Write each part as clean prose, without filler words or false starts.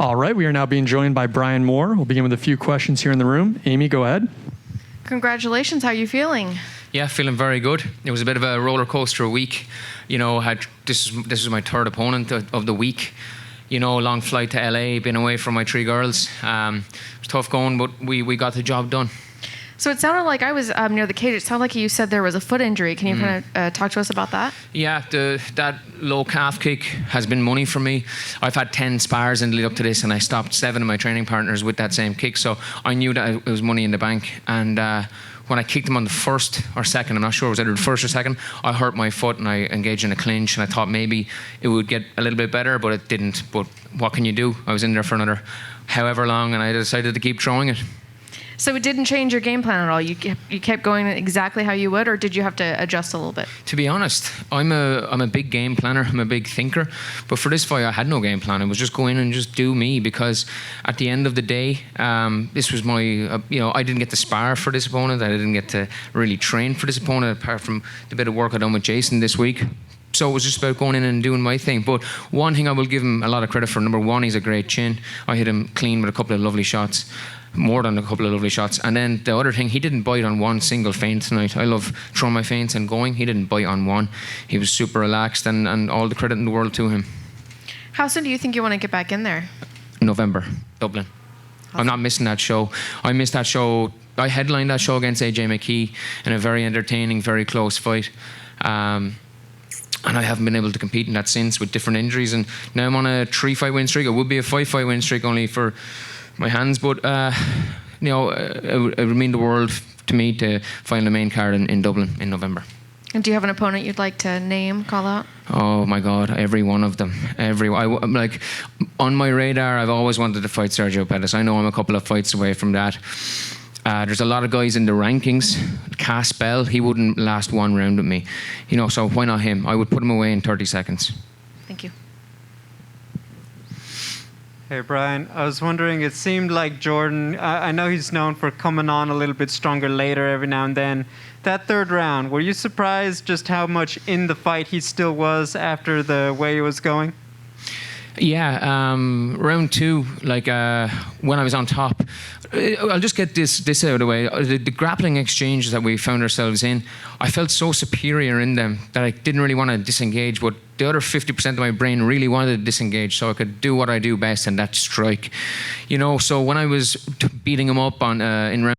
All right, we are now being joined by Brian Moore. We'll begin with a few questions here in the room. Amy, go ahead. Congratulations. How are you feeling? Yeah, feeling very good. It was a bit of a roller coaster week. You know, this was my third opponent of the week. You know, long flight to LA, been away from my 3 girls. It was tough going, but we got the job done. So it sounded like I was near the cage. It sounded like you said there was a foot injury. Can you kind of talk to us about that? Yeah, that low calf kick has been money for me. I've had 10 spars in the lead up to this, and I stopped 7 of my training partners with that same kick. So I knew that it was money in the bank. And when I kicked him on the first or second, I'm not sure, it was either the first or second, I hurt my foot and I engaged in a clinch, and I thought maybe it would get a little bit better, but it didn't. But what can you do? I was in there for another however long, and I decided to keep throwing it. So it didn't change your game plan at all? You kept going exactly how you would, or did you have to adjust a little bit? To be honest, I'm a big game planner. I'm a big thinker. But for this fight, I had no game plan. It was just go in and just do me, because at the end of the day, this was my, I didn't get to spar for this opponent. I didn't get to really train for this opponent, apart from the bit of work I done with Jason this week. So it was just about going in and doing my thing. But one thing I will give him a lot of credit for, number one, he's a great chin. I hit him clean with a couple of lovely shots. More than a couple of lovely shots. And then the other thing, he didn't bite on one single feint tonight. I love throwing my feints and going. He didn't bite on one. He was super relaxed, and all the credit in the world to him. How soon do you think you want to get back in there? November, Dublin. Awesome. I'm not missing that show. I missed that show. I headlined that show against AJ McKee in a very entertaining, very close fight. And I haven't been able to compete in that since, with different injuries. And now I'm on a 3-fight win streak. It would be a 5-fight win streak only for my hands, but it would mean the world to me to find the main card in Dublin in November. And do you have an opponent you'd like to name, call out? Oh my God, every one of them. I'm like, on my radar, I've always wanted to fight Sergio Pettis. I know I'm a couple of fights away from that. There's a lot of guys in the rankings. Cass Bell, he wouldn't last one round with me. So why not him? I would put him away in 30 seconds. Thank you. Hey Brian, I was wondering, it seemed like Jordan, I know he's known for coming on a little bit stronger later every now and then. That third round, were you surprised just how much in the fight he still was after the way it was going? Yeah, round 2, like when I was on top, I'll just get this out of the way. The grappling exchanges that we found ourselves in, I felt so superior in them that I didn't really want to disengage, but the other 50% of my brain really wanted to disengage so I could do what I do best, and that's strike. So when I was beating him up in round,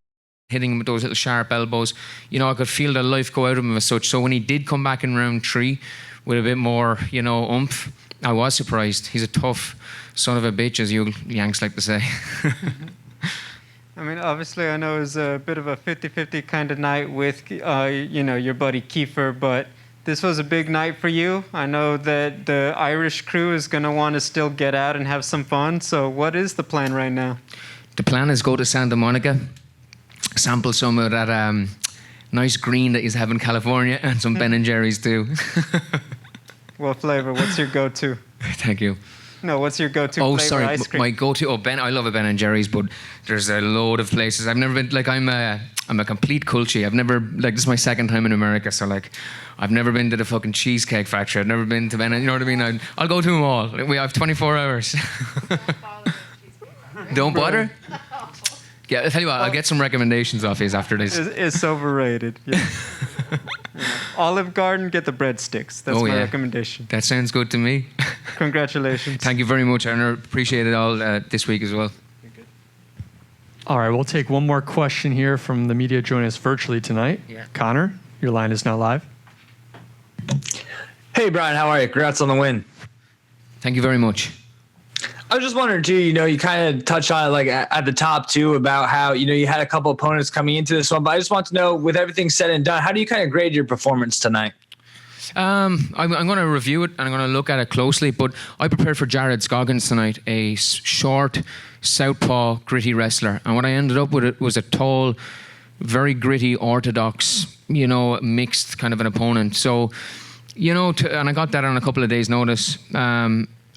hitting him with those little sharp elbows, I could feel the life go out of him as such. So when he did come back in round 3 with a bit more, oomph, I was surprised. He's a tough son of a bitch, as you Yanks like to say. I mean, obviously, I know it was a bit of a 50-50 kind of night with, your buddy Kiefer, but this was a big night for you. I know that the Irish crew is going to want to still get out and have some fun. So what is the plan right now? The plan is go to Santa Monica, sample some of that nice green that you have in California, and some Ben & Jerry's too. What flavor? What's your go-to? Thank you. No, what's your go-to flavor ice cream? My go-to, I love a Ben & Jerry's, but there's a load of places. I've never been, I'm a complete culture. I've never, this is my second time in America, so I've never been to the fucking Cheesecake Factory. I've never been to Ben, you know what I mean? I'll go to them all. We have 24 hours. Don't bother? Yeah, I'll tell you what, I'll get some recommendations off you after this. It's overrated, yeah. Olive Garden, get the breadsticks. That's my recommendation. That sounds good to me. Congratulations. Thank you very much, Aaron. Appreciate it all this week as well. All right, we'll take one more question here from the media joining us virtually tonight. Yeah. Connor, your line is now live. Hey, Brian, how are you? Congrats on the win. Thank you very much. I was just wondering too, you kind of touched on it at the top too about how, you had a couple opponents coming into this one, but I just want to know, with everything said and done, how do you kind of grade your performance tonight? I'm going to review it and I'm going to look at it closely, but I prepared for Jared Scoggins tonight, a short, southpaw, gritty wrestler. And what I ended up with was a tall, very gritty, orthodox, mixed kind of an opponent. So, and I got that on a couple of days' notice.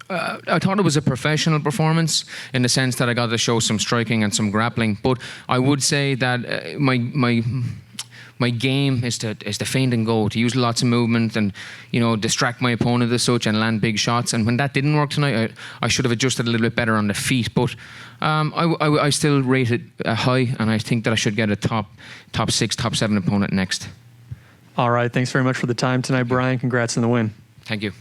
I thought it was a professional performance in the sense that I got to show some striking and some grappling. But I would say that my game is to feint and go, to use lots of movement and, you know, distract my opponent as such and land big shots. And when that didn't work tonight, I should have adjusted a little bit better on the feet. But I still rate it high, and I think that I should get a top 6, top 7 opponent next. All right. Thanks very much for the time tonight, Brian. Congrats on the win. Thank you.